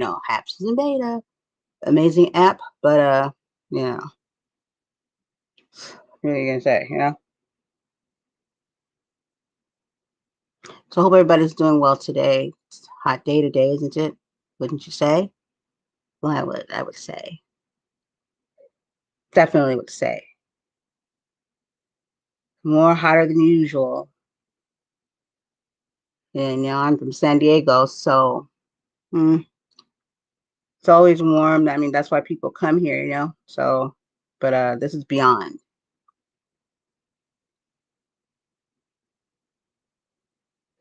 apps is in beta. Amazing app, but you know, what are you gonna say, So I hope everybody's doing well today. It's a hot day today, isn't it? Wouldn't you say? Well, I would say. Definitely would say. More hotter than usual. And I'm from San Diego, so mm, it's always warm. I mean, that's why people come here. So, but this is beyond.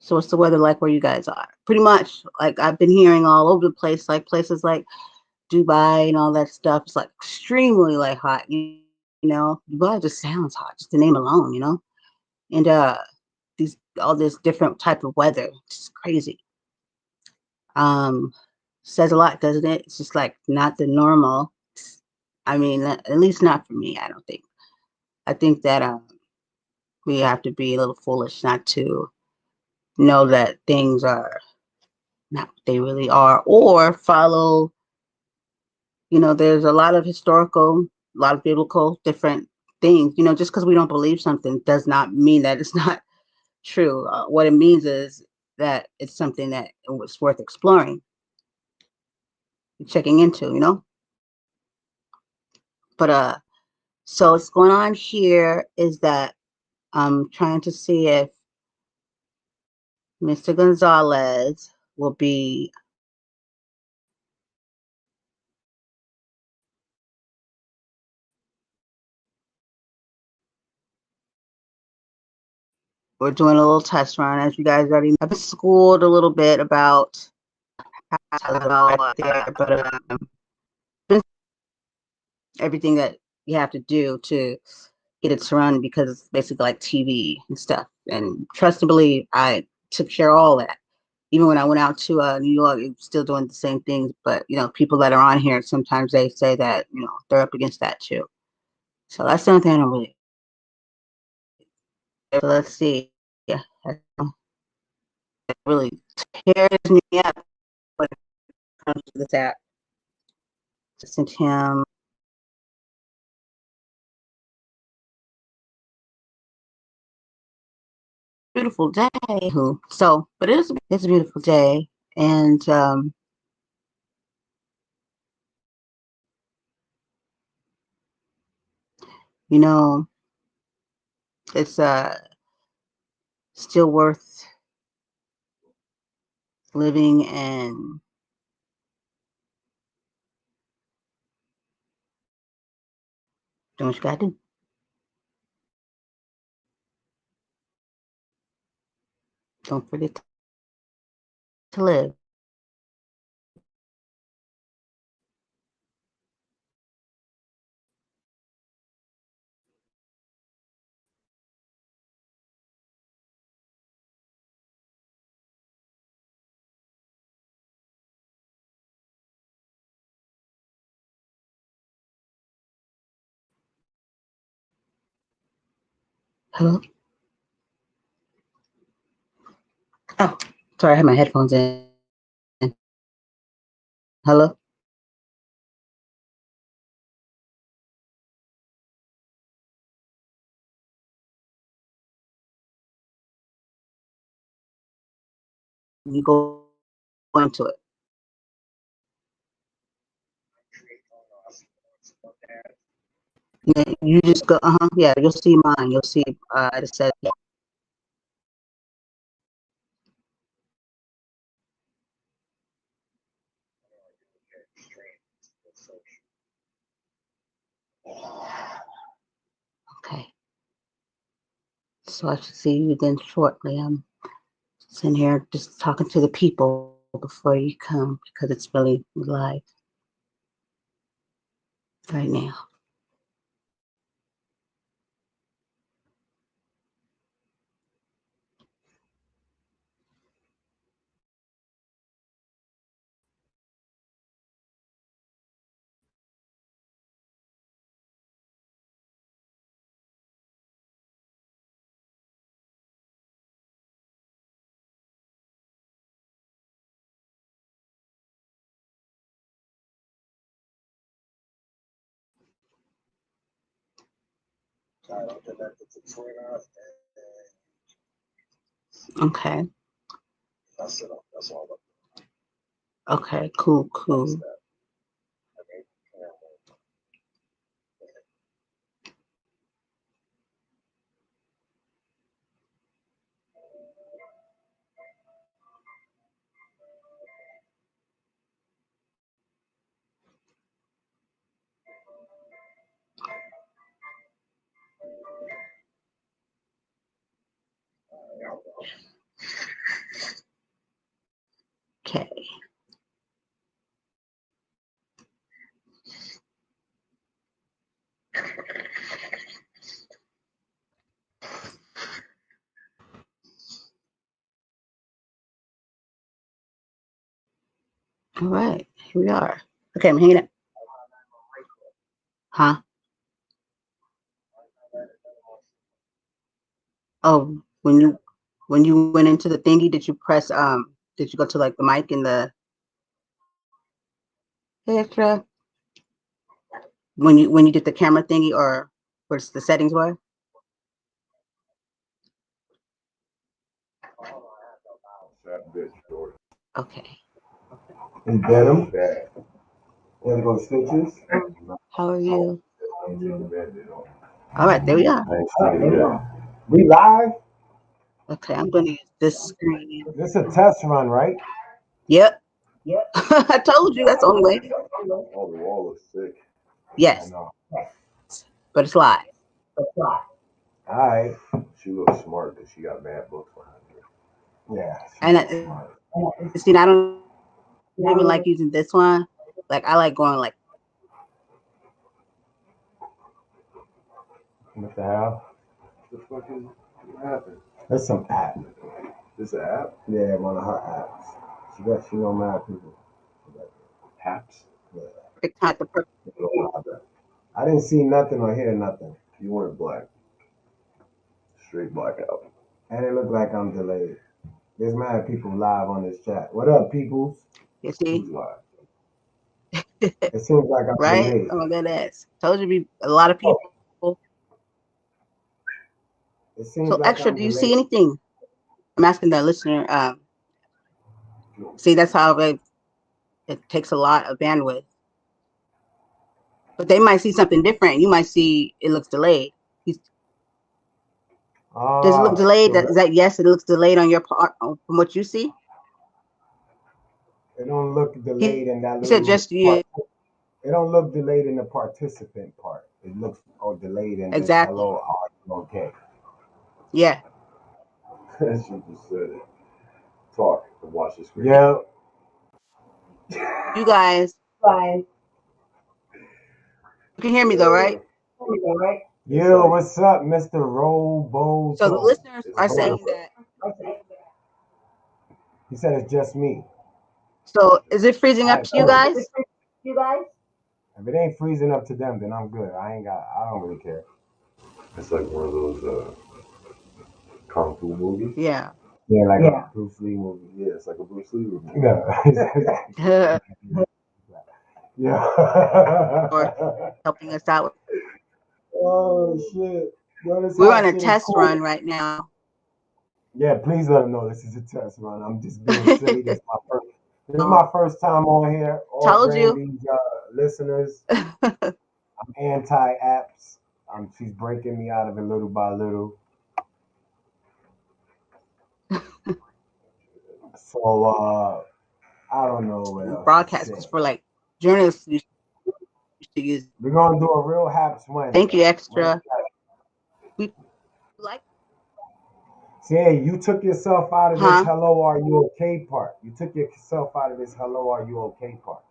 So what's the weather like where you guys are? Pretty much like I've been hearing all over the place, like places like Dubai and all that stuff. It's like extremely like hot. Dubai just sounds hot, just the name alone. And these all this different type of weather. It's crazy. Um, says a lot, doesn't it? It's just like not the normal. I mean, at least not for me, I don't think. I think that we have to be a little foolish not to know that things are not what they really are, or follow, there's a lot of historical, a lot of biblical different things. Just because we don't believe something does not mean that it's not true. What it means is that it's something that was worth exploring, checking into. But so what's going on here is that I'm trying to see if Mr. Gonzalez will be. We're doing a little test run, as you guys already know. I've been schooled a little bit about how to go out there, but everything that you have to do to get it to run, because it's basically like TV and stuff. And trust and believe, I took care of all that. Even when I went out to New York, it was still doing the same things. But people that are on here, sometimes they say that they're up against that too. So that's the only thing I don't really. So let's see. Yeah, that really tears me up when it comes to this app. Sent him beautiful day. So, but it's a beautiful day, and you know, it's still worth living and doing what you gotta do. Don't forget to live. Hello. Oh, sorry, I had my headphones in. Hello. You go into it. Yeah, you just go. Yeah, you'll see mine. You'll see. It says. Okay. So I should see you then shortly. I'm sitting here just talking to the people before you come, because it's really live right now. Okay. Okay. Cool. Cool. Okay. All right. Here we are. Okay. I'm hanging up. Huh? Oh, when you went into the thingy, did you press did you go to like the mic and the extra when you did the camera thingy or what's the settings were? Okay. And denim. You to go stitches? How are you? All right, there we are. We live? Okay, I'm gonna use this screen. This a test run, right? Yep. I told you that's the only way. Oh, the wall looks sick. Yes, but it's live. Alright. She looks smart because she got mad books behind her. Yeah. And see, I don't even like using this one. Like I like going like What the hell? What the fuck is what happened? That's some app. This an app? Yeah, one of her apps. She know mad people. Apps? Yeah. big time the I didn't see nothing or hear nothing. You went black. Straight blackout. And it looked like I'm delayed. There's mad people live on this chat. What up, peoples? You see, Who's live? It seems like I'm right? delayed. Oh, that ass. Told you be a lot of people. It seems So like extra, I'm do you see delayed. anything? I'm asking the listener. See, that's how it takes a lot of bandwidth. But they might see something different. You might see it looks delayed. Does it look delayed? So Is that yes? It looks delayed on your part from what you see. it don't look delayed in that You said little just you. part. It don't look delayed in the participant part. It looks delayed in this Exactly. hello, are you okay? Yeah. She just said it. Talk and watch the screen. Yeah. You guys. You can hear me though, right? Yo, what's up, Mr. Robo? So the listeners It's are fine. saying that. He said it's just me. So is it freezing up to you guys? If it ain't freezing up to them, then I'm good. I don't really care. It's like one of those kung fu movies. Yeah. Yeah, like a Bruce Lee movie. Yeah, it's like a Bruce Lee movie. Yeah. Yeah. Or helping us out. Oh shit. Yo, this We're hot on a shit is test cool. run right now. Yeah, please let them know this is a test run. I'm just being silly. This is my first time on here. All Told you. Brandy's listeners. I'm anti-apps. She's breaking me out of it little by little. So I don't know what else Broadcast to because say. for like journalists used to use. We're gonna do a real Haps Wednesday. Thank you, extra. We like. See, you took yourself out of this Huh? hello, are you okay part. You took yourself out of this hello, are you okay part.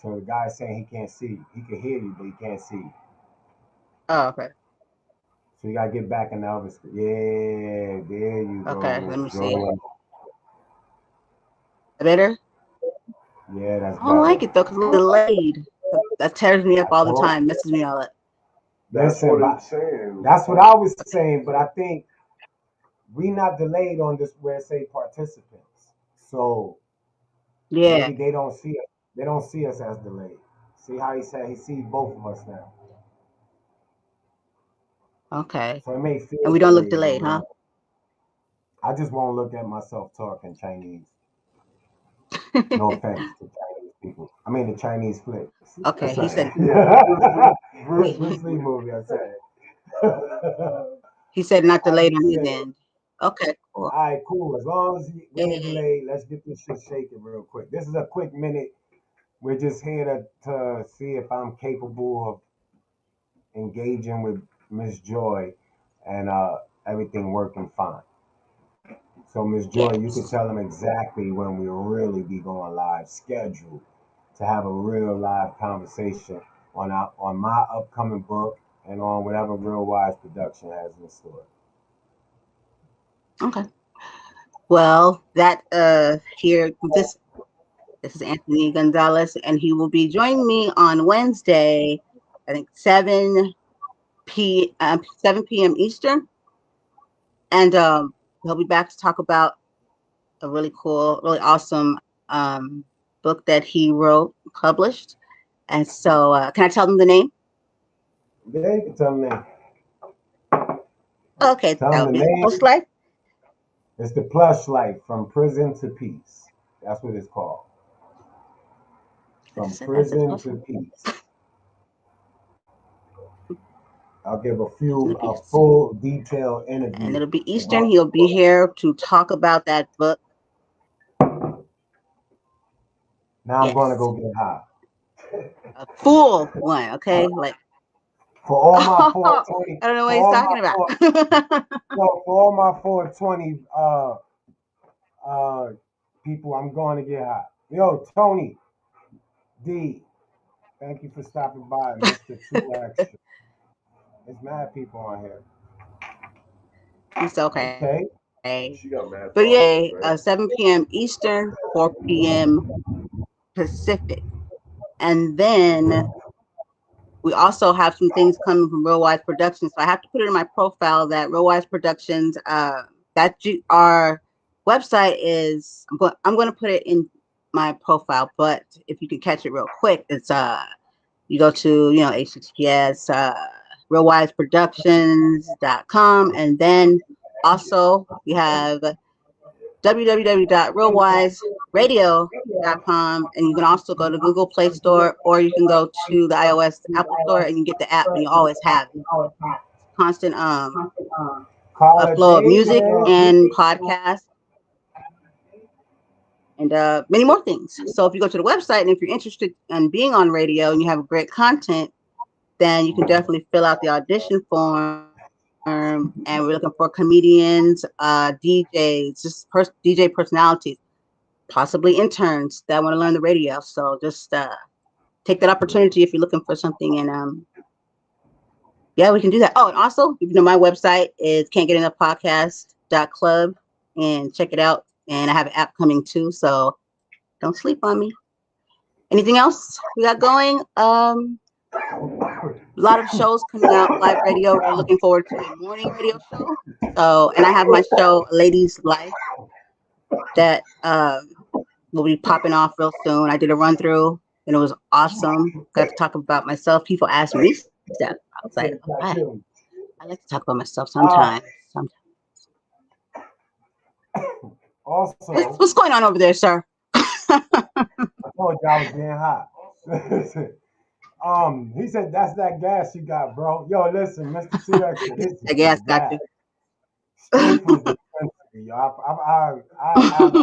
So the guy's saying he can't see you. He can hear you, but he can't see you. Oh, okay. So you gotta get back in the other screen. Yeah, there you go. Okay, let me Miss see. Joy. Better? Yeah, that's I don't like better. it though because it's delayed. That tears me up all the time, messes me all up. That's Listen, what it's saying. that's what I was saying, but I think we not delayed on this where it say participants. So Yeah. maybe they don't see us. They don't see us as delayed. See how he said he sees both of us now. Okay. So it may feel And we don't look delayed, but delayed, huh? I just won't look at myself talking Chinese. No offense to Chinese people. I mean the Chinese flicks. Okay. That's He right. said Bruce Lee movie. I said. he said not I delayed on just his said. end. Okay, cool. All right, cool. As long as we ain't Yay. delayed, let's get this shit shaking real quick. This is a quick minute. We're just here to see if I'm capable of engaging with Miss Joy and everything working fine. So Miss Joy, you could Yes. tell them exactly when we'll really be going live, scheduled to have a real live conversation on my upcoming book and on whatever Real Wise production has in store. Okay. Well, that here this is Anthony Gonzalez, and he will be joining me on Wednesday, I think 7 p.m. Eastern, and he'll be back to talk about a really cool, really awesome book that he wrote, published. And so, can I tell them the name? Yeah, you can tell them that. Okay, Tell that them would the be name. Post Life. It's the plush life from prison to peace. That's what it's called. From That's it, prison Post to Life. peace. I'll give Prison to a Peace. full detailed And interview it'll be Eastern. about He'll the be book. here to talk about that book. Now I'm going to Yes, go get high. a full one. Okay, like For all my I 420, don't know what for he's all talking my about. 4, no, for all my 420 uh people, I'm going to get high. Yo, Tony D, thank you for stopping by, Mr. Two Extra. There's mad people on here. It's okay. Okay. She got mad But yeah, followers, right? 7 p.m. Eastern, 4 p.m. Pacific. And then we also have some things coming from Real Wise Productions. So I have to put it in my profile that Real Wise Productions, our website is, I'm going to put it in my profile, but if you can catch it real quick, it's, you go to, HTTPS, realwiseproductions.com. And then also we have www.realwiseradio.com, and you can also go to Google Play Store, or you can go to the iOS Apple Store and you get the app, and you always have constant a Caller flow of music David. and podcasts and many more things. So if you go to the website and if you're interested in being on radio and you have great content, then you can definitely fill out the audition form. And we're looking for comedians, DJs, just DJ personalities, possibly interns that want to learn the radio. So just take that opportunity if you're looking for something. And yeah, we can do that. Oh, and also, my website is can'tgetenoughpodcast.club, and check it out. And I have an app coming too, so don't sleep on me. Anything else we got going? A lot of shows coming out, live radio. We're looking forward to a morning radio show. So, and I have my show, Ladies Life, that will be popping off real soon. I did a run through and it was awesome. Got to talk about myself. People ask me stuff. I was like, all right, I like to talk about myself sometimes. Also, What's going on over there, sir? I told you I was getting hot. He said that's that gas you got, bro. Yo, listen, Mr. Two Extra, this is I guess some got gas you. straight from the dispensary. Yo, I am an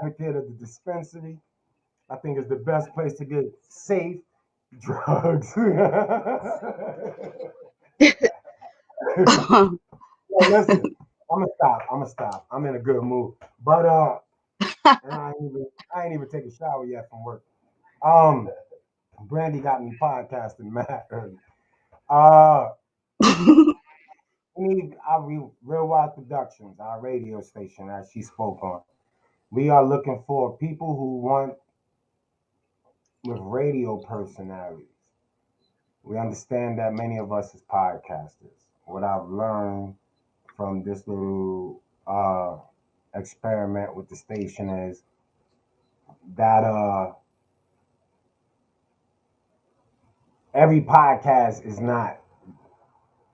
advocate of the dispensary. I think it's the best place to get safe drugs. Yo, listen, I'm gonna stop. I'm gonna stop. I'm in a good mood, but I ain't even take a shower yet from work. Um, Brandy got me podcasting mad early. Uh, we need our Real Wild Productions, our radio station, as she spoke on. We are looking for people who want with radio personalities. We understand that many of us is podcasters. What I've learned from this little experiment with the station is that every podcast is not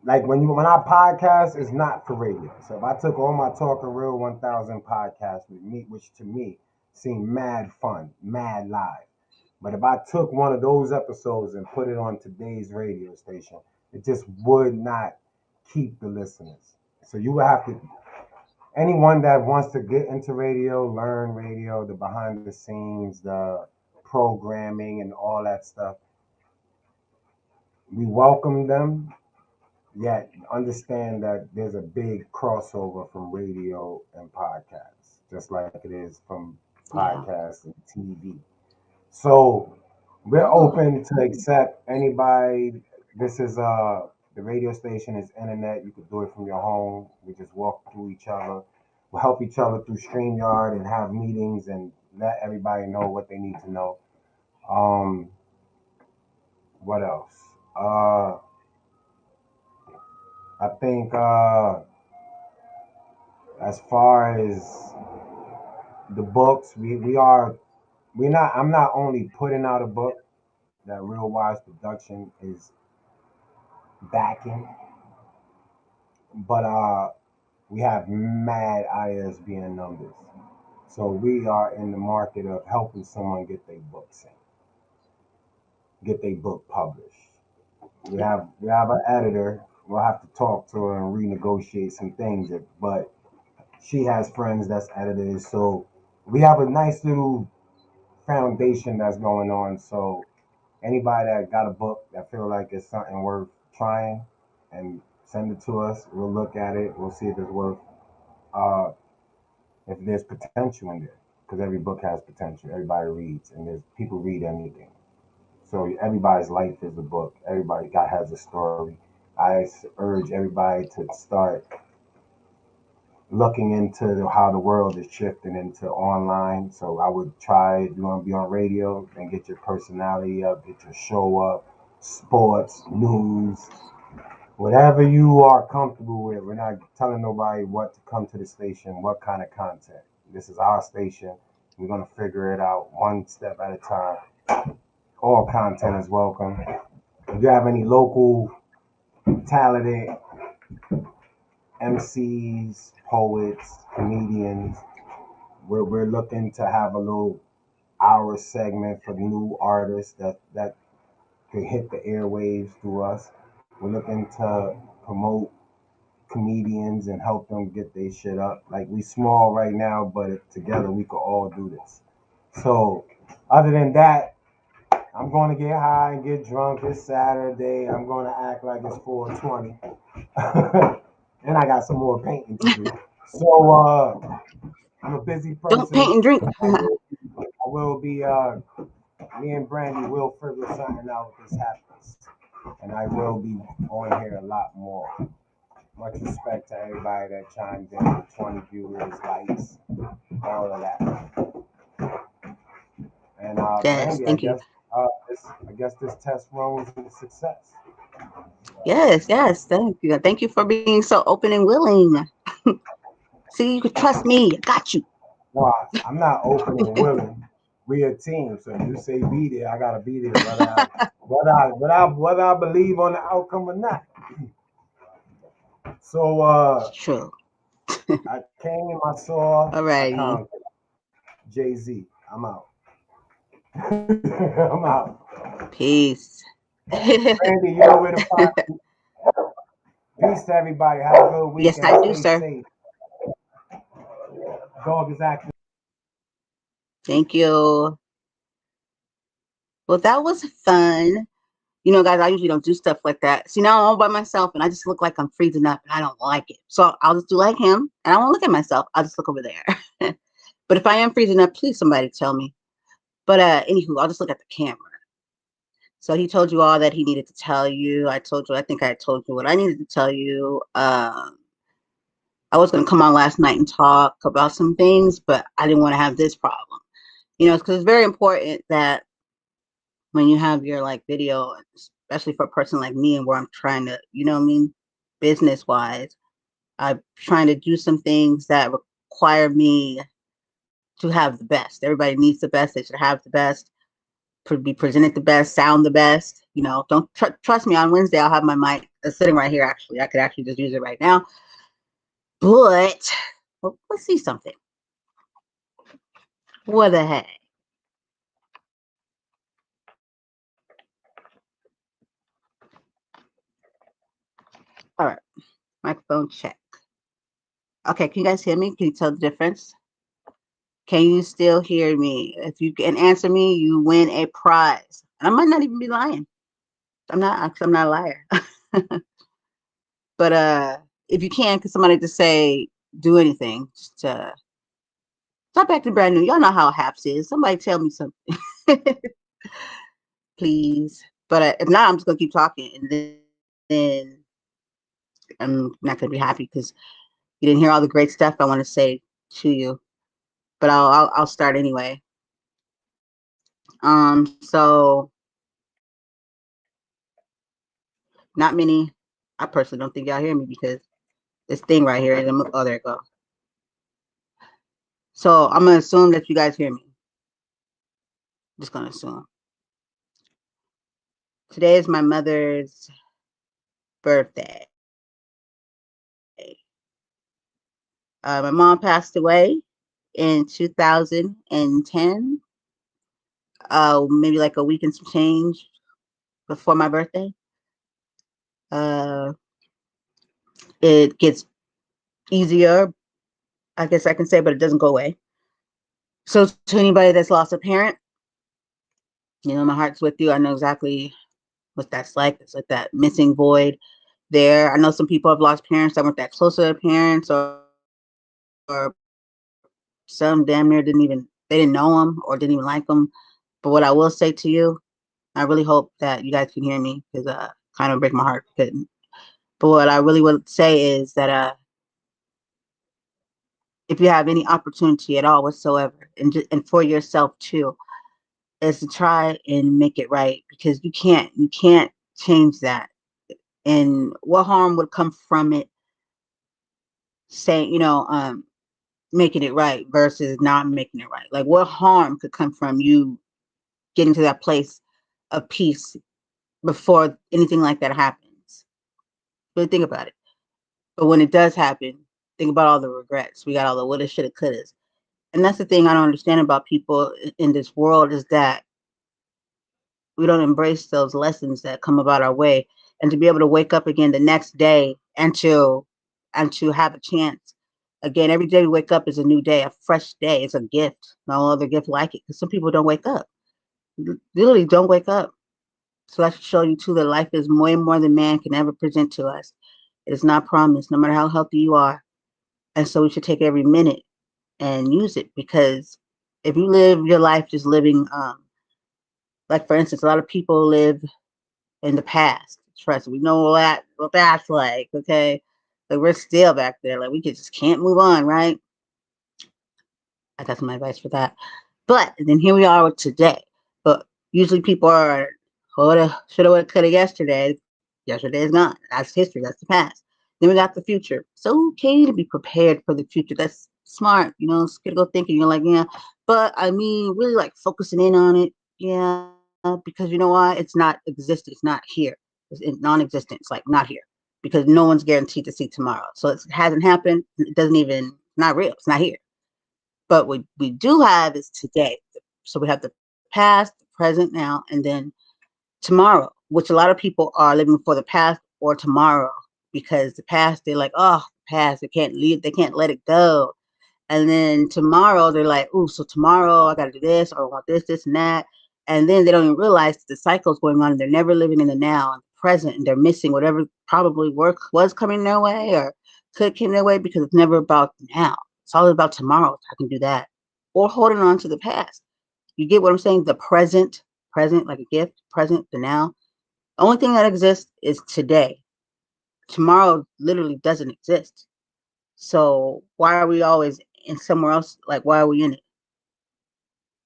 like when I podcast, it's not for radio. So if I took all my Talking Real 1000 podcasts with me, which to me seemed mad fun, mad live. But if I took one of those episodes and put it on today's radio station, it just would not keep the listeners. So you would have to, anyone that wants to get into radio, learn radio, the behind the scenes, the programming and all that stuff, we welcome them. Yet understand that there's a big crossover from radio and podcasts, just like it is from Yeah. podcasts and TV. So we're Oh, open to accept anybody. This is the radio station is internet. You could do it from your home. We just walk through each other. We'll help each other through StreamYard and have meetings and let everybody know what they need to know. Um, what else? I think as far as the books, we're not. I'm not only putting out a book that Real Wise Production is backing, but we have mad ISBN numbers. So we are in the market of helping someone get their books in, get their book published. We have an editor. We'll have to talk to her and renegotiate some things, but she has friends that's editors, so we have a nice little foundation that's going on. So anybody that got a book that feel like it's something worth trying, and send it to us. We'll look at it. We'll see if it's worth uh, if there's potential in there, because every book has potential. Everybody reads, and there's people read anything. So everybody's life is a book. Everybody got has a story. I urge everybody to start looking into how the world is shifting into online. So I would try, if you want to be on radio, and get your personality up, get your show up, sports, news, whatever you are comfortable with. We're not telling nobody what to come to the station, what kind of content. This is our station. We're going to figure it out one step at a time. All content is welcome. If you have any local talented MCs, poets, comedians, we're looking to have a little hour segment for new artists that could hit the airwaves through us. We're looking to promote comedians and help them get their shit up. Like we small right now, but together we could all do this. So other than that, I'm going to get high and get drunk. It's Saturday. I'm going to act like it's 420. And I got some more painting to do. So I'm a busy don't person. paint and drink. I will be me and Brandy will figure something out if this happens. And I will be on here a lot more. Much respect to everybody that chimed in, 20 viewers, likes, all of that. And Yes, Brandy, thank you. I guess this test run was a success. Yes, yes, thank you. Thank you for being so open and willing. See, you could trust me. I got you. No, I'm not open and willing. We a team, so you say be there, I gotta be there, whether I believe on the outcome or not. So It's true. I came, I saw, I Alrighty. conquered. Jay-Z, I'm out. I'm out. Peace. Brandy, you know where to find me. Peace to everybody. Have a good Yes, weekend. I do, Stay sir. safe. Dog is acting. Thank you. Well, that was fun. You know, guys, I usually don't do stuff like that. See, now I'm all by myself and I just look like I'm freezing up and I don't like it. So I'll just do like him and I won't look at myself. I'll just look over there. But if I am freezing up, please somebody tell me. But anywho, I'll just look at the camera. So he told you all that he needed to tell you. I told you, I think I told you what I needed to tell you. I was going to come on last night and talk about some things, but I didn't want to have this problem. You know, because it's very important that when you have your like video, especially for a person like me and where I'm trying to, you know what I mean, business wise, I'm trying to do some things that require me to have the best. Everybody needs the best. They should have the best, be presented the best, sound the best. You know, don't trust me. On Wednesday, I'll have my mic It's sitting right here, actually. I could actually just use it right now. But well, let's see something. What the heck? All right, microphone check. Okay, can you guys hear me? Can you tell the difference? Can you still hear me? If you can answer me, you win a prize. And I might not even be lying. I'm not a liar. But if you can, could somebody just say do anything? Just stop acting brand new. Y'all know how Haps is. Somebody tell me something, please. But if not, I'm just gonna keep talking, and then I'm not gonna be happy because you didn't hear all the great stuff I want to say to you. But I'll start anyway. So not many. I personally don't think y'all hear me because this thing right here. Oh, there it goes. So I'm gonna assume that you guys hear me. Just gonna assume. Today is my mother's birthday. My mom passed away in 2010, maybe like a week and some change before my birthday. It gets easier, I guess I can say, but it doesn't go away. So to anybody that's lost a parent, my heart's with you. I know exactly what that's like. It's like that missing void there. I know some people have lost parents that weren't that close to their parents, or some damn near they didn't know them or didn't even like them. But what I will say to you, I really hope that you guys can hear me because kind of break my heart. But what I really would say is that if you have any opportunity at all whatsoever, and for yourself too, is to try and make it right, because you can't change that. And what harm would come from it, saying, making it right versus not making it right? Like, what harm could come from you getting to that place of peace before anything like that happens? Really think about it. But when it does happen, think about all the regrets. We got all the woulda, shoulda, couldas. And that's the thing I don't understand about people in this world, is that we don't embrace those lessons that come about our way, and to be able to wake up again the next day and to have a chance again. Every day we wake up is a new day, a fresh day. It's a gift. No other gift like it, because some people don't wake up, literally don't wake up. So that should show you too that life is way more than man can ever present to us. It is not promised, no matter how healthy you are. And so we should take every minute and use it, because if you live your life just living, like for instance, a lot of people live in the past. Trust me, we know what that's like. Okay, like we're still back there. Like we just can't move on, right? I got some advice for that. But then here we are with today. But usually people are woulda, shoulda, woulda, coulda yesterday. Yesterday is gone. That's history. That's the past. Then we got the future. It's okay to be prepared for the future. That's smart. It's critical thinking. You're like, yeah. But I mean, really like focusing in on it. Yeah. Because you know why? It's not existent. It's not here. It's in non-existent. It's like not here. Because no one's guaranteed to see tomorrow. So it hasn't happened. It doesn't even, not real. It's not here. But what we do have is today. So we have the past, the present now, and then tomorrow, which a lot of people are living for the past or tomorrow, because the past, they're like, oh, past, they can't leave, they can't let it go. And then tomorrow, they're like, oh, so tomorrow I got to do this, or I want this, and that. And then they don't even realize the cycle's going on, and they're never living in the now and the present, and they're missing whatever probably work was coming their way or could come their way, because it's never about now. It's all about tomorrow. I can do that. Or holding on to the past. You get what I'm saying? The present, like a gift, present, the now. The only thing that exists is today. Tomorrow literally doesn't exist. So why are we always in somewhere else? Like, why are we in it?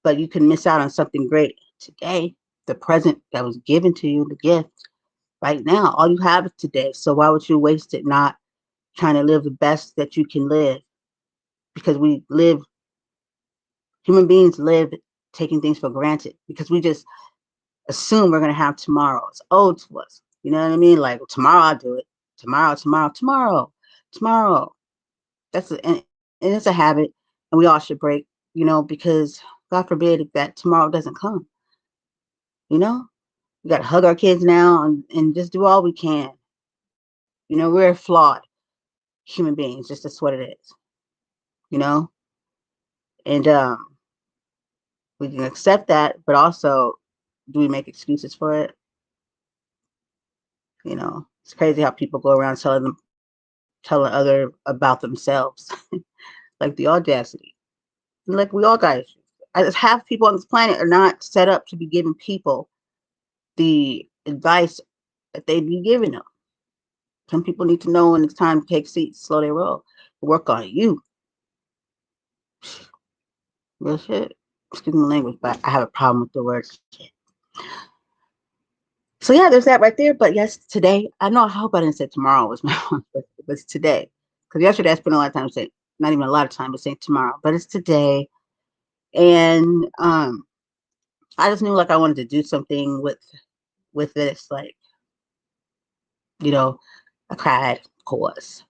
But you can miss out on something great today, the present that was given to you, the gift right now. All you have is today. So why would you waste it not trying to live the best that you can live? Because human beings live taking things for granted, because we just assume we're going to have tomorrow. It's owed to us. You know what I mean? Like tomorrow I'll do it. Tomorrow. And it's a habit, and we all should break. Because God forbid that tomorrow doesn't come. We got to hug our kids now and just do all we can. We're flawed human beings. Just that's what it is. And we can accept that, but also, do we make excuses for it? It's crazy how people go around telling other about themselves, like the audacity. And like we all got issues. Half people on this planet are not set up to be giving people the advice that they be giving them. Some people need to know when it's time to take seats, slow their roll, work on you. Real shit. Excuse my language, but I have a problem with the word shit. So yeah, there's that right there. But yes, today, I hope I didn't say tomorrow was my but it's today. Because yesterday I spent a lot of time saying, not even a lot of time, but saying tomorrow. But it's today. And I just knew like I wanted to do something with this. Like, I cried, of course.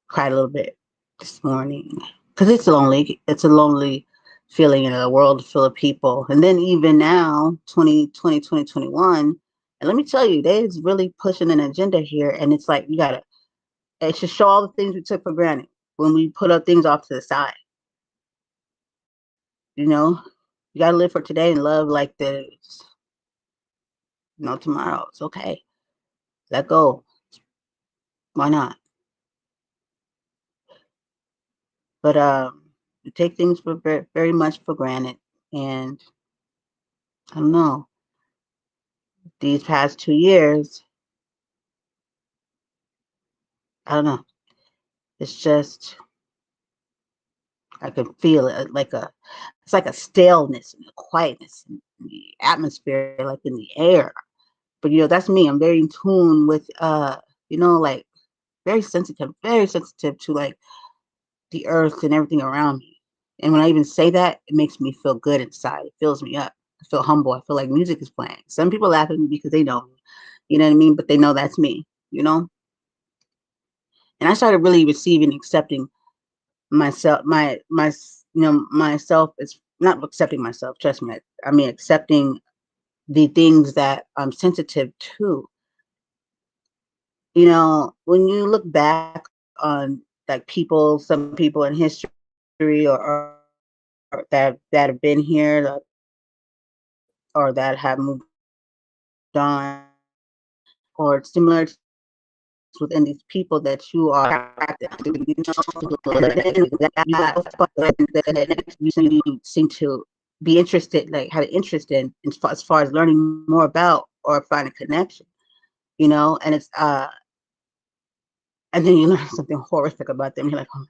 Cried a little bit this morning. Because it's lonely. It's a lonely feeling in a world full of people. And then even now, 2021, and let me tell you, they're really pushing an agenda here. And it's like, it should show all the things we took for granted when we put up things off to the side. You got to live for today and love like there's no tomorrow. It's okay. Let go. Why not? But we take things for very, very much for granted. And I don't know. These past 2 years, I don't know. It's just, I can feel it it's like a staleness and a quietness in the atmosphere, like in the air. But that's me. I'm very in tune with like very sensitive to like the earth and everything around me. And when I even say that, it makes me feel good inside. It fills me up. I feel humble. I feel like music is playing. Some people laugh at me because they know me. You know what I mean? But they know that's me, And I started really receiving, accepting myself, myself is not accepting myself, trust me. I mean, accepting the things that I'm sensitive to. When you look back on like some people in history or that have been here or that have moved on, or similar within these people that you are you seem to be interested, like have an interest in as far as learning more about or find a connection, and it's and then you learn something horrific about them. You're like, oh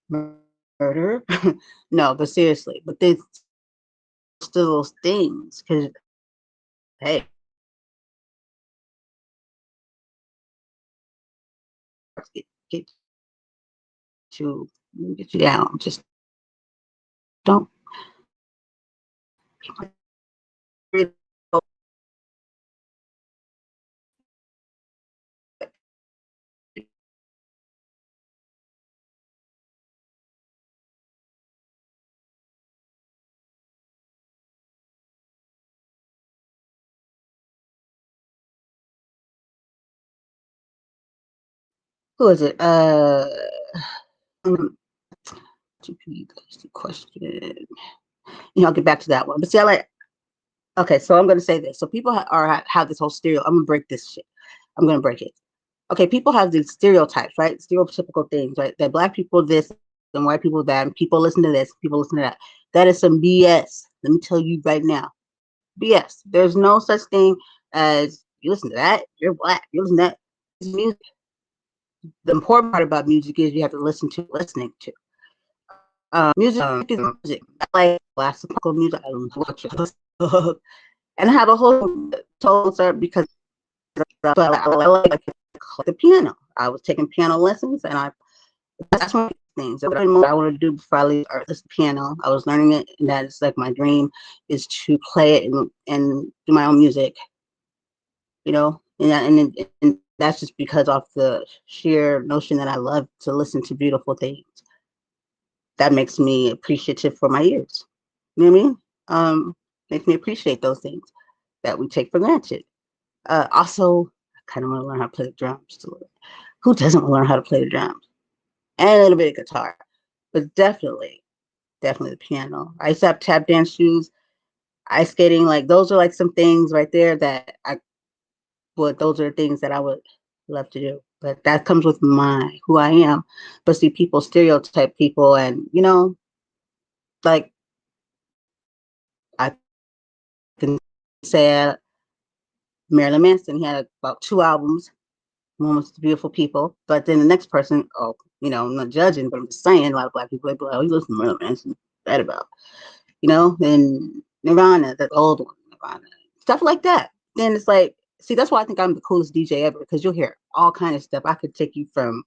my God, murder? No, but seriously, but there's still those things because, hey, get get you down. Just don't. Who is it? Question. I'll get back to that one. But see, okay, so I'm going to say this. So people have this whole I'm going to break this shit. I'm going to break it. Okay, people have these stereotypes, right? Stereotypical things, right? That black people this and white people that, and people listen to this, people listen to that. That is some BS. Let me tell you right now. BS. There's no such thing as you listen to that, you're black. You listen to that. It's music. The important part about music is you have to listening to. Music is music. I like classical music. I watch it. And I have a whole total because I like the piano. I was taking piano lessons, and that's when things. What I want to do before I leave Earth is the piano. I was learning it, and that is like my dream is to play it and do my own music. You know, and that's just because of the sheer notion that I love to listen to beautiful things. That makes me appreciative for my ears. You know what I mean? Makes me appreciate those things that we take for granted. Also, I kind of want to learn how to play the drums too. Who doesn't want to learn how to play the drums? And a little bit of guitar, but definitely the piano. I used to have tap dance shoes, ice skating. Like those are like some things right there that those are things that I would love to do. But that comes with my who I am. But see, people stereotype people, and like I can say Marilyn Manson, he had about 2 albums. One was Beautiful People, but then the next person, I'm not judging, but I'm just saying, a lot of Black people, they be like, oh, you listen to Marilyn Manson, bad about, and Nirvana, that old one, Nirvana, stuff like that. Then it's like, see, that's why I think I'm the coolest DJ ever, because you'll hear all kind of stuff. I could take you from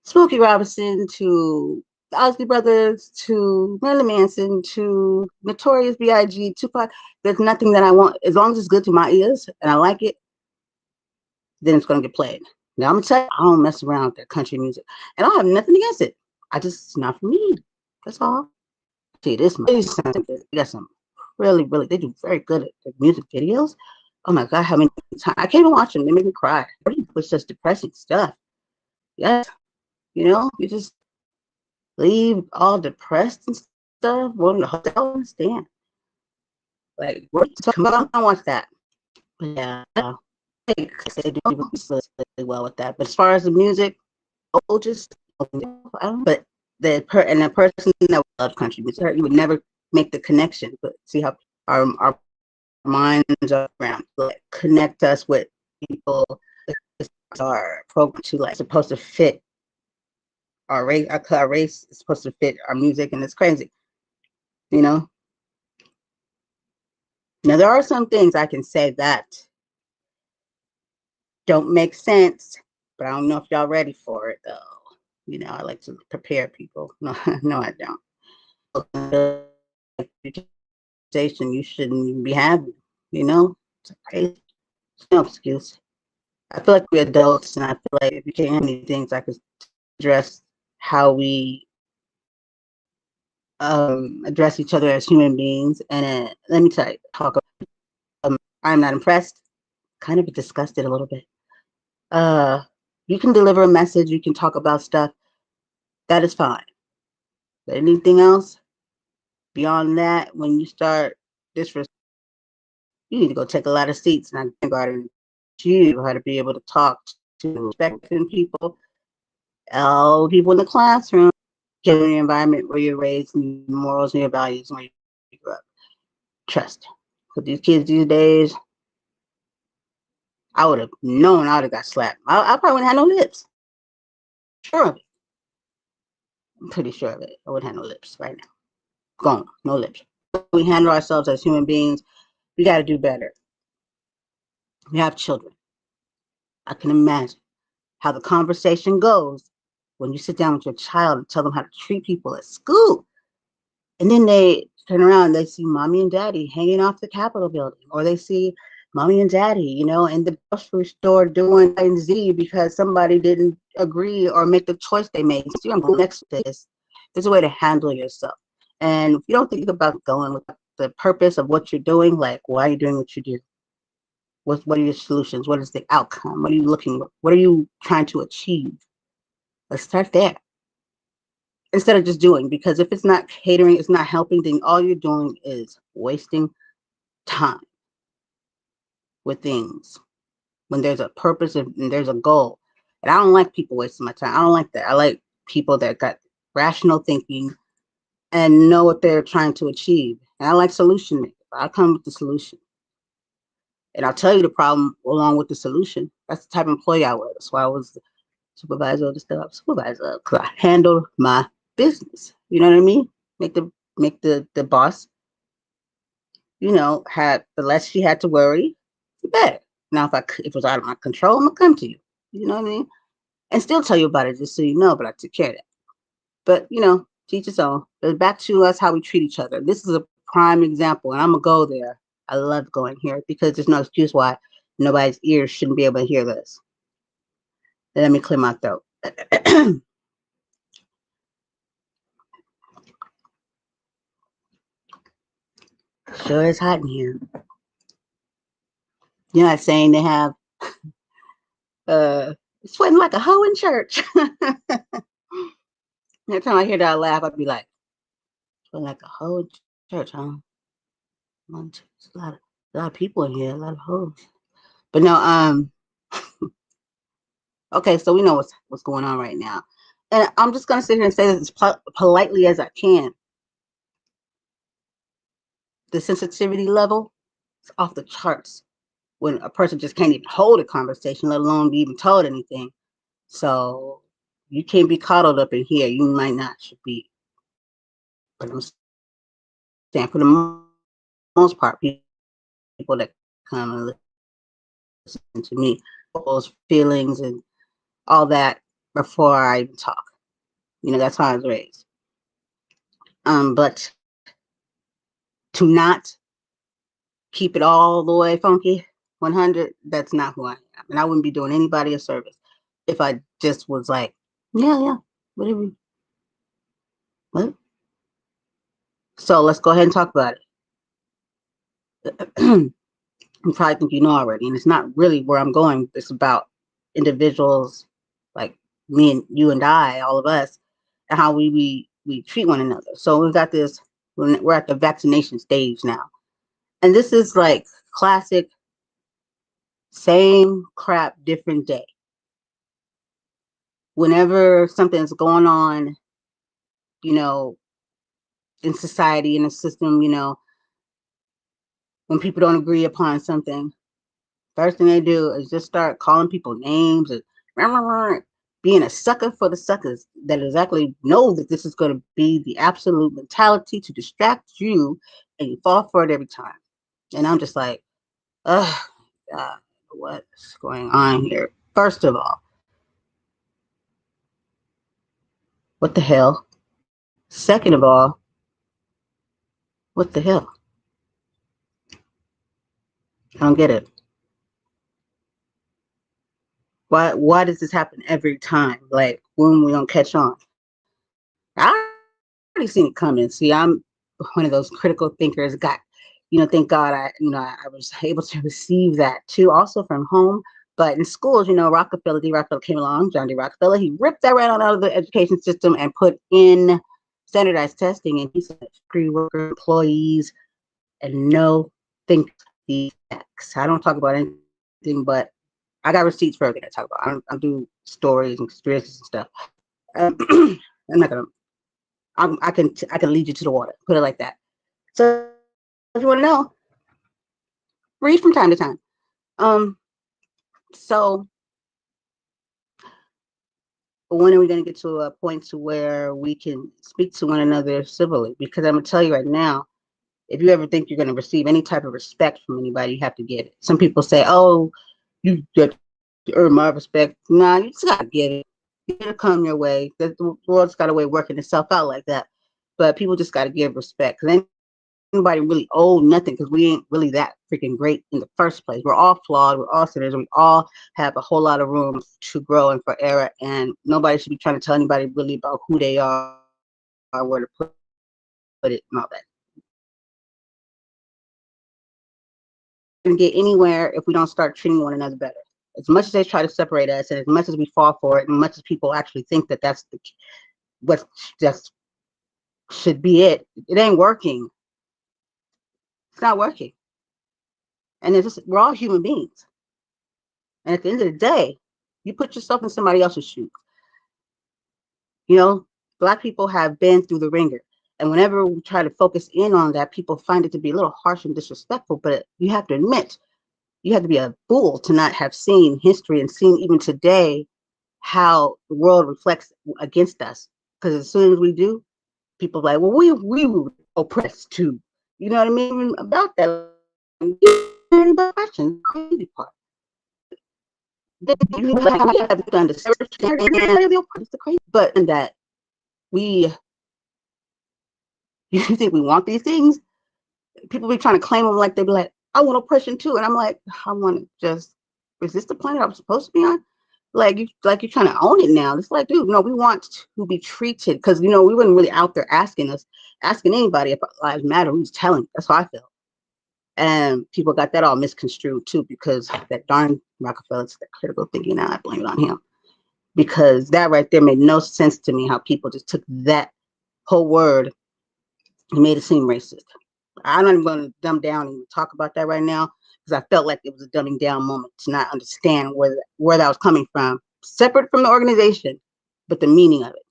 Smokey Robinson to the Ozzy Brothers to Marilyn Manson to Notorious B.I.G. Tupac. There's nothing that I want, as long as it's good to my ears and I like it, then it's going to get played. Now, I'm going to tell you, I don't mess around with that country music. And I have nothing against it. It's not for me. That's all. See, they got some really, really, they do very good at the music videos. Oh my God, how many times? I can't even watch them. They make me cry. It's just depressing stuff. Yes. You just leave all depressed and stuff. Go to the hotel and stand. Like, what are you talking about? I don't watch that. But yeah. They do really well with that. But as far as the music, just I don't. But the person that loves country music, you would never make the connection. But see how our minds are around, like, connect us with people. Our program to like supposed to fit our race. Our race is supposed to fit our music, and it's crazy. Now there are some things I can say that don't make sense, but I don't know if y'all ready for it though. I like to prepare people. No, no, I don't. You shouldn't be having. It's crazy. No excuse. I feel like we're adults, and I feel like if you can't have any things, I could address how we address each other as human beings. And let me tell you, I'm not impressed. Kind of disgusted a little bit. You can deliver a message, you can talk about stuff, that is fine. But anything else beyond that, when you start disrespecting, you need to go take a lot of seats, and I think you how to be able to talk to respecting people, all people in the classroom, get in the environment where you're raised, and your morals and your values, and where you grew up. Trust. But these kids these days, I would have known I would have got slapped. I probably wouldn't have no lips. Sure of it. I'm pretty sure of it. I wouldn't have no lips right now. Gone. No lips. We handle ourselves as human beings. We got to do better. We have children. I can imagine how the conversation goes when you sit down with your child and tell them how to treat people at school. And then they turn around and they see mommy and daddy hanging off the Capitol building, or they see mommy and daddy, in the grocery store doing A and Z because somebody didn't agree or make the choice they made. So I'm next to this. There's a way to handle yourself. And if you don't think about going with the purpose of what you're doing, like, why are you doing what you do? What are your solutions? What is the outcome? What are you what are you trying to achieve? Let's start there. Instead of just doing, because if it's not catering, it's not helping, then all you're doing is wasting time with things when there's a purpose and there's a goal. And I don't like people wasting my time. I don't like that. I like people that got rational thinking and know what they're trying to achieve. And I like solution makers. I come with the solution. And I'll tell you the problem along with the solution. That's the type of employee I was. That's why I was the supervisor of the stuff. Supervisor, because I handle my business. You know what I mean? Make the boss, had the less she had to worry, the better. Now, if it was out of my control, I'm gonna come to you. You know what I mean? and still tell you about it just so you know, but I took care of that. But teach its own. But back to us, how we treat each other. This is a prime example, and I'm gonna go there. I love going here because there's no excuse why nobody's ears shouldn't be able to hear this. Let me clear my throat. Sure is hot in here. You're not saying they have sweating like a hoe in church. Every time I hear that laugh, I'd be like, sweating like a hoe in church, huh? There's a lot of people in here, a lot of hoes. But no, okay, so we know what's going on right now. And I'm just gonna sit here and say this as politely as I can. The sensitivity level is off the charts when a person just can't even hold a conversation, let alone be even told anything. So you can't be coddled up in here. You might not should be. But I'm saying for the most part, people that come and listen to me, those feelings and all that before I even talk. That's how I was raised. But to not keep it all the way funky, 100, that's not who I am. And I wouldn't be doing anybody a service if I just was like, yeah, whatever. What? So let's go ahead and talk about it. You probably think you know already, and it's not really where I'm going. It's about individuals like me and you and I, all of us, and how we treat one another. So we've got this. We're at the vaccination stage now, and this is like classic same crap, different day. Whenever something's going on, in society, in the system, when people don't agree upon something, first thing they do is just start calling people names and being a sucker for the suckers that exactly know that this is going to be the absolute mentality to distract you, and you fall for it every time. And I'm just like, ugh, God, what's going on here? First of all, what the hell? Second of all, what the hell? I don't get it. Why does this happen every time? Like when we don't catch on? I already seen it coming. See, I'm one of those critical thinkers. Thank God I was able to receive that too, also from home. But in schools, Rockefeller, D. Rockefeller came along, John D. Rockefeller, he ripped that right on out of the education system and put in standardized testing. And he said, free worker employees and no think defects. I don't talk about anything, but I got receipts for everything I talk about. I don't do stories and conspiracies and stuff. I'm not gonna. I can lead you to the water. Put it like that. So if you want to know, read from time to time. So when are we going to get to a point to where we can speak to one another civilly? Because I'm gonna tell you right now, if you ever think you're going to receive any type of respect from anybody, you have to get it. Some people say, "Oh, you get to earn my respect." Nah, you just gotta get it. It'll come your way. The world's got a way of working itself out like that. But people just got to give respect. Because anybody really owe nothing, because we ain't really that freaking great in the first place. We're all flawed. We're all sinners. We all have a whole lot of room to grow and for error. And nobody should be trying to tell anybody really about who they are, or where to put it, and all that. We can get anywhere if we don't start treating one another better. As much as they try to separate us, and as much as we fall for it, and as much as people actually think that that's what just should be it ain't working. It's not working. And we're all human beings. And at the end of the day, you put yourself in somebody else's shoes. Black people have been through the ringer. And whenever we try to focus in on that, people find it to be a little harsh and disrespectful. But you have to admit, you have to be a fool to not have seen history and seen even today how the world reflects against us. Because as soon as we do, people are like, well, we were oppressed too. You know what I mean? About that, questions, crazy part. You have to understand it's the crazy, but in that we, you think we want these things? People be trying to claim them like they be like, I want oppression too, and I'm like, I want to just, is this the planet I'm supposed to be on? Like you're trying to own it now. It's like, dude, no, we want to be treated because we weren't really out there asking anybody if lives matter. Who's telling? That's how I feel. And people got that all misconstrued too because that darn Rockefeller's that critical thinking. Now I blame it on him because that right there made no sense to me. How people just took that whole word and made it seem racist. I'm not even going to dumb down and talk about that right now because I felt like it was a dumbing down moment to not understand where that was coming from, separate from the organization, but the meaning of it.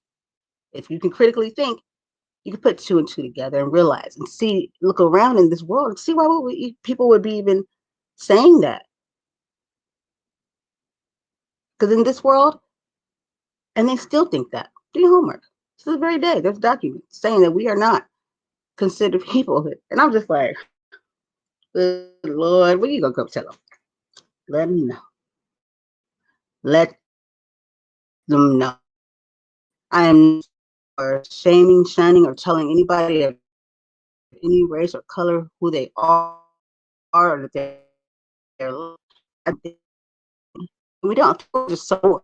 If you can critically think, you can put two and two together and realize and see, look around in this world and see why people would be even saying that. Because in this world, and they still think that. Do your homework. To the very day, there's documents saying that we are not considered people. And I'm just like, good Lord, what are you going to go tell them? Let them know. Let them know. I am or shaming, shining, or telling anybody of any race or color who they are or that they're. We don't just so.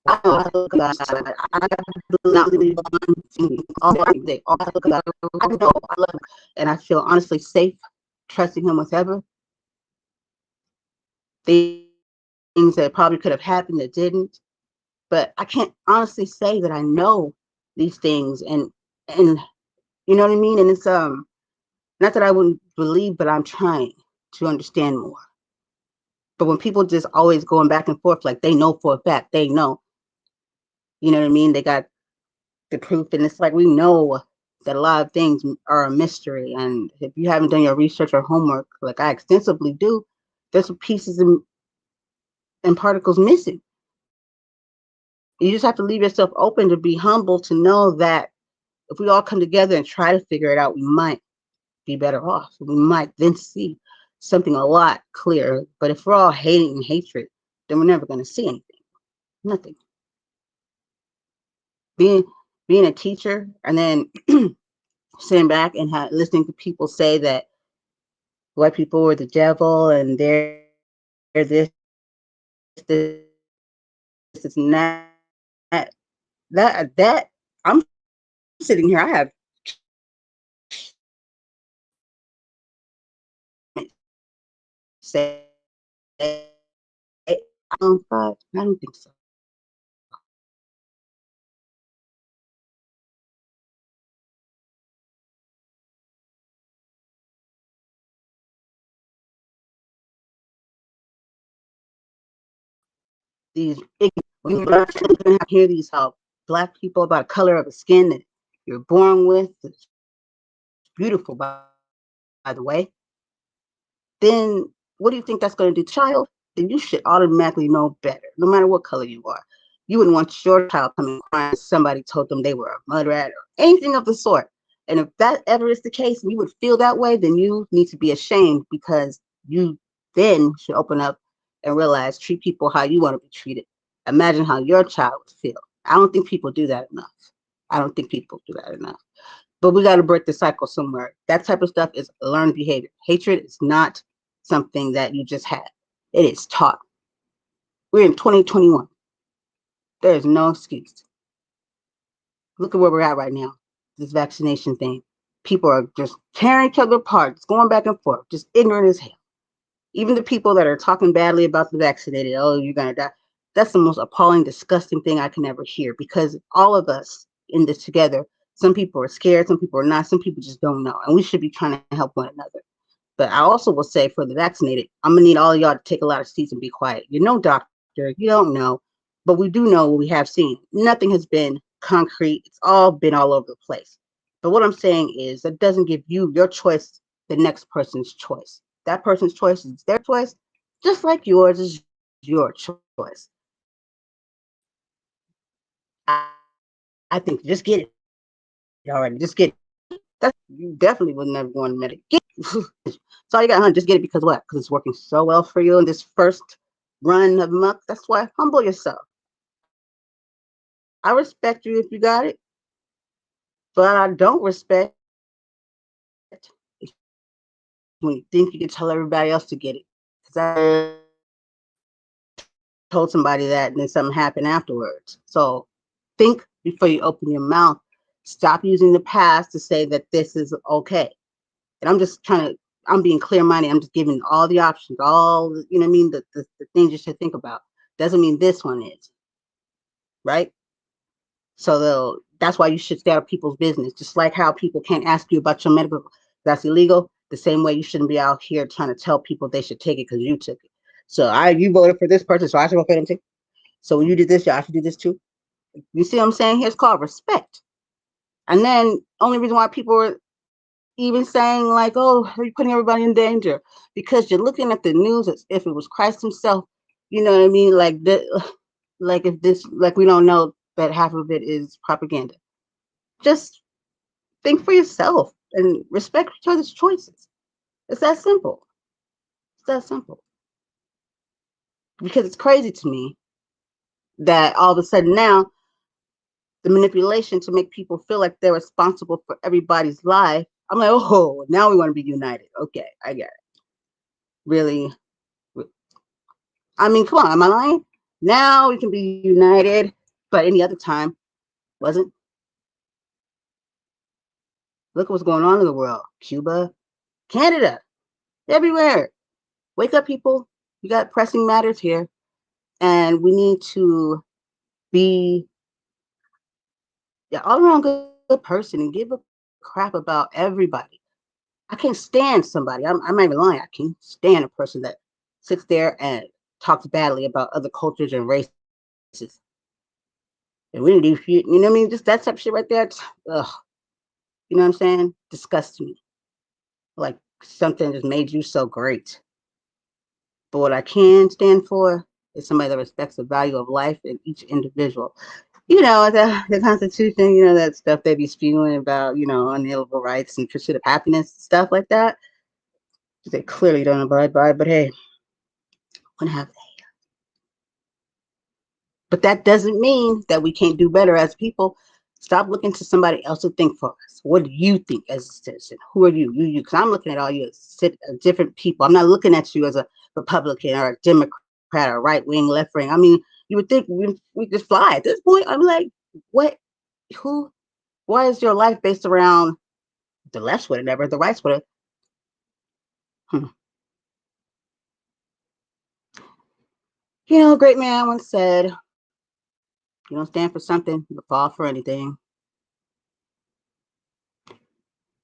I look at that. I do not believe all they all look at. I know I love him, and I feel honestly safe trusting him with ever things that probably could have happened that didn't. But I can't honestly say that I know these things, and you know what I mean. And it's not that I wouldn't believe, but I'm trying to understand more. But when people just always going back and forth, like they know for a fact, they know, you know what I mean? They got the proof, and it's like we know that a lot of things are a mystery. And if you haven't done your research or homework, like I extensively do, there's some pieces and particles missing. You just have to leave yourself open to be humble to know that if we all come together and try to figure it out, we might be better off. We might then see something a lot clearer. But if we're all hating and hatred, then we're never going to see anything. Nothing. Being a teacher and then sitting back and listening to people say that white people were the devil and they're this is not that I'm sitting here. I have say I don't think so. These when you hear these how black people about color of the skin that you're born with, it's beautiful by the way, then what do you think that's going to do to child? Then you should automatically know better, no matter what color you are. You wouldn't want your child coming crying somebody told them they were a mud rat or anything of the sort. And if that ever is the case and you would feel that way, then you need to be ashamed because you then should open up and realize treat people how you want to be treated. Imagine how your child would feel. I don't think people do that enough. I don't think people do that enough. But we got to break the cycle somewhere. That type of stuff is learned behavior. Hatred is not something that you just had. It is taught. We're in 2021. There is no excuse. Look at where we're at right now. This vaccination thing. People are just tearing each other apart, just going back and forth, just ignorant as hell. Even the people that are talking badly about the vaccinated, oh, you're going to die. That's the most appalling, disgusting thing I can ever hear because all of us in this together, some people are scared, some people are not, some people just don't know. And we should be trying to help one another. But I also will say for the vaccinated, I'm going to need all of y'all to take a lot of seats and be quiet. You're no doctor. You don't know. But we do know what we have seen. Nothing has been concrete. It's all been all over the place. But what I'm saying is that doesn't give you your choice the next person's choice. That person's choice is their choice, just like yours is your choice. I think just get it already. Just get it. You definitely would never go on Medicaid. So you got, just get it because what? Because it's working so well for you in this first run amok. That's why humble yourself. I respect you if you got it, but I don't respect when you think you can tell everybody else to get it. Because I told somebody that and then something happened afterwards. So think before you open your mouth. Stop using the past to say that this is okay. And I'm being clear minded. I'm just giving all the options, all, you know what I mean? The things you should think about. Doesn't mean this one is, right? So that's why you should stay out of people's business. Just like how people can't ask you about your medical, that's illegal. The same way you shouldn't be out here trying to tell people they should take it because you took it. So you voted for this person, so I should vote for them too. So when you did this, I should do this too. You see what I'm saying? Here, it's called respect. And then only reason why people are even saying like, oh, are you putting everybody in danger? Because you're looking at the news as if it was Christ himself. You know what I mean? Like if this, like we don't know that half of it is propaganda. Just think for yourself and respect each other's choices. It's that simple. It's that simple. Because it's crazy to me that all of a sudden now the manipulation to make people feel like they're responsible for everybody's life. I'm like, oh, now we want to be united. Okay, I get it. Really? I mean, come on, am I lying? Now we can be united, but any other time wasn't. Look what's going on in the world. Cuba, Canada, everywhere. Wake up, people. We got pressing matters here. And we need to be all around good person and give a crap about everybody. I can't stand somebody. I'm not even lying. I can't stand a person that sits there and talks badly about other cultures and races. And we do shit, you know what I mean? Just that type of shit right there. Ugh, you know what I'm saying? Disgusts me. Like something just made you so great. But what I can stand for is somebody that respects the value of life in each individual. You know, the Constitution, you know, that stuff they be spewing about, you know, unalienable rights and pursuit of happiness, stuff like that. They clearly don't abide by, but hey, when have they? But that doesn't mean that we can't do better as people. Stop looking to somebody else to think for us. What do you think as a citizen? Who are you? You, because I'm looking at all you as different people. I'm not looking at you as a Republican or a Democrat or right wing, left wing. I mean, you would think we just fly at this point. I'm like, what? Who? Why is your life based around the left would have never, the right would have? You know, a great man once said, you don't stand for something, you fall for anything.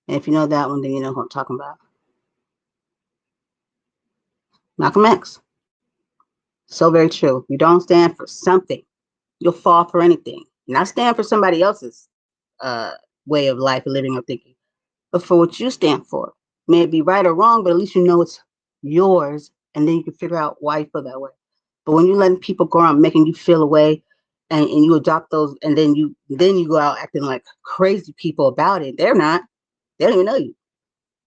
And if you know that one, then you know who I'm talking about. Malcolm X. So very true. You don't stand for something, you'll fall for anything. Not stand for somebody else's uh, way of life, living, or thinking, but for what you stand for. May it be right or wrong, but at least you know it's yours, and then you can figure out why you feel that way. But when you letting people go around making you feel away, and you adopt those, and then you go out acting like crazy people about it, they're not. They don't even know you.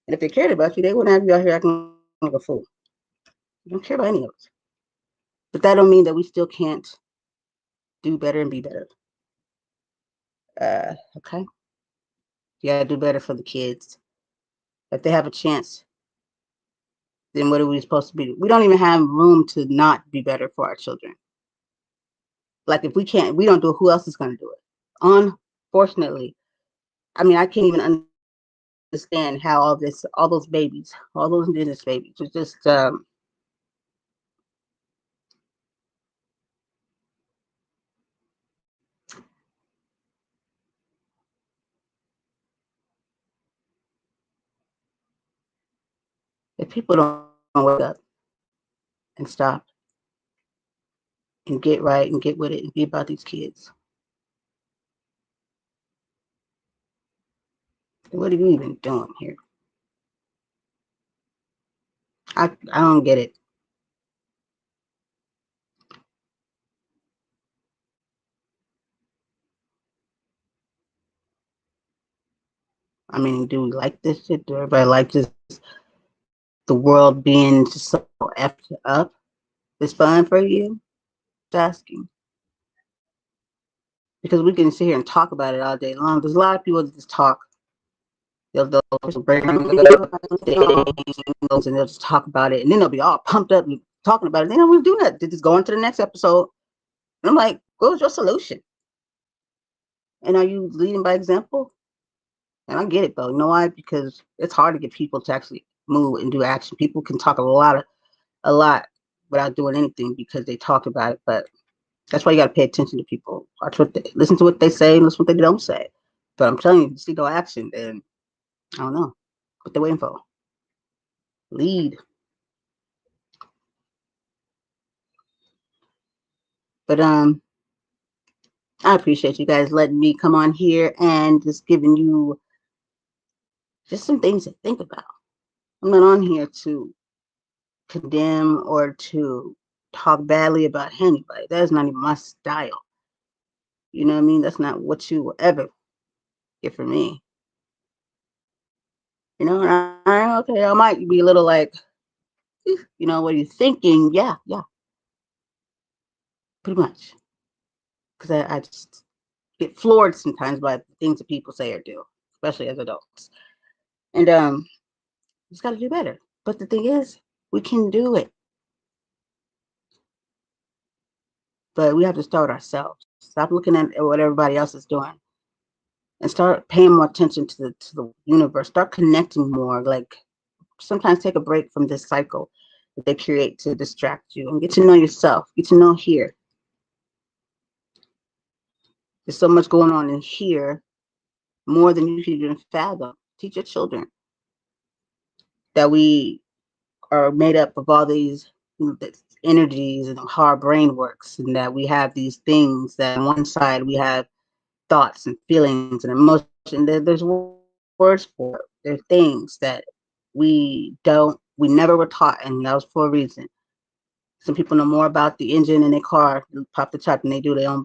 And if they cared about you, they wouldn't have you out here acting like a fool. They don't care about any of us. But that don't mean that we still can't do better and be better. Okay. You gotta do better for the kids. If they have a chance, then what are we supposed to be? We don't even have room to not be better for our children. Like if we don't do it, who else is gonna do it? Unfortunately. I mean, I can't even understand how all those babies, all those indigenous babies, it's just if people don't wake up and stop and get right and get with it and be about these kids, what are you even doing here? I don't get it. I mean, do we like this shit? Do everybody like this? The world being just so effed up? It's fun for you? Just asking. Because we can sit here and talk about it all day long. There's a lot of people that just talk. They'll bring things and they'll just talk about it, and then they'll be all pumped up and talking about it. They don't want to do that. They just go into the next episode. And I'm like, what was your solution? And are you leading by example? And I get it though. You know why? Because it's hard to get people to actually move and do action. People can talk a lot without doing anything because they talk about it. But that's why you got to pay attention to people. Watch what they listen to what they say and listen what they don't say. But I'm telling you, you see no action, then I don't know what they're waiting for. Lead. But I appreciate you guys letting me come on here and just giving you just some things to think about. I'm not on here to condemn or to talk badly about anybody. That is not even my style. You know what I mean? That's not what you will ever get from me. You know, okay, I might be a little like, you know, what are you thinking? Yeah, pretty much. Because I just get floored sometimes by things that people say or do, especially as adults. And just got to do better. But the thing is, we can do it. But we have to start ourselves. Stop looking at what everybody else is doing, and start paying more attention to the universe. Start connecting more. Like sometimes take a break from this cycle that they create to distract you, and get to know yourself. Get to know here. There's so much going on in here, more than you can even fathom. Teach your children that we are made up of all these energies and how our brain works, and that we have these things that on one side we have thoughts and feelings and emotion. There's words for it. There's things that we never were taught, and that was for a reason. Some people know more about the engine in their car, pop the top, than they do their own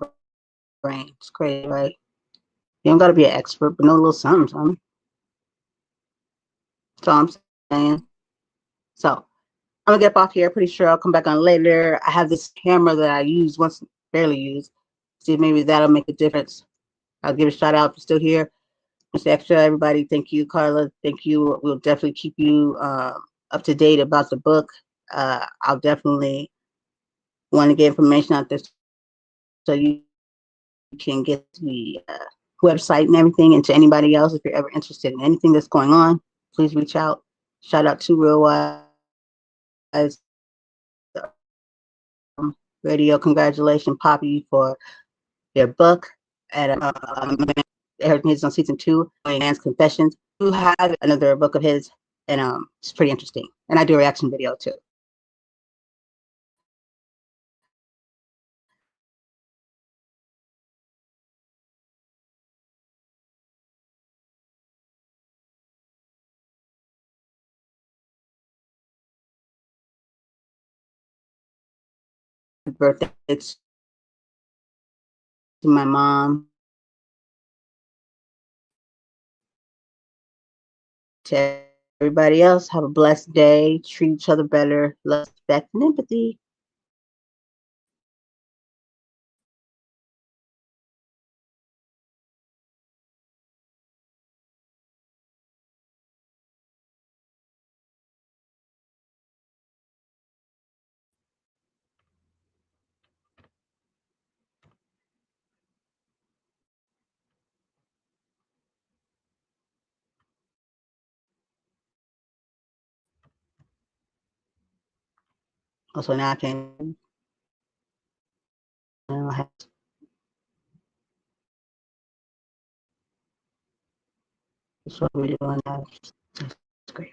brain. It's crazy, right? You don't got to be an expert, but know a little something. That's all I'm saying. So I'm gonna get off here. Pretty sure I'll come back on later. I have this camera that I use once, barely use. See if maybe that'll make a difference. I'll give a shout out if you're still here. Mr. Extra, everybody. Thank you, Carla. Thank you. We'll definitely keep you up to date about the book. I'll definitely want to get information out there so you can get the website and everything. And to anybody else, if you're ever interested in anything that's going on, please reach out. Shout out to Real Wise Radio. Congratulations, Poppy, for their book. At Everything is on season 2, Man's Confessions. You have another book of his, and it's pretty interesting. And I do a reaction video too. Birthday to my mom, to everybody else. Have a blessed day. Treat each other better. Love, respect, and empathy. Also, now I can. That's what we're doing now. That's great.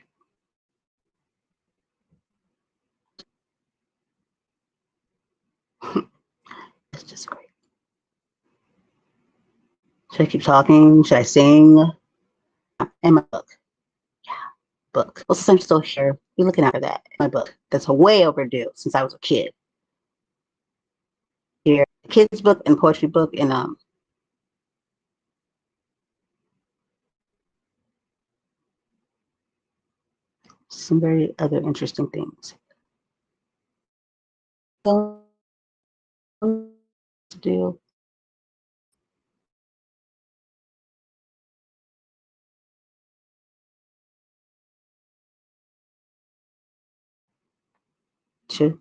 That's just great. Should I keep talking? Should I sing? And my book. Yeah, book. Well, since I'm still here, be looking after that. My book. That's way overdue since I was a kid. Here, a kids book and poetry book, and some very other interesting things. Don't do. To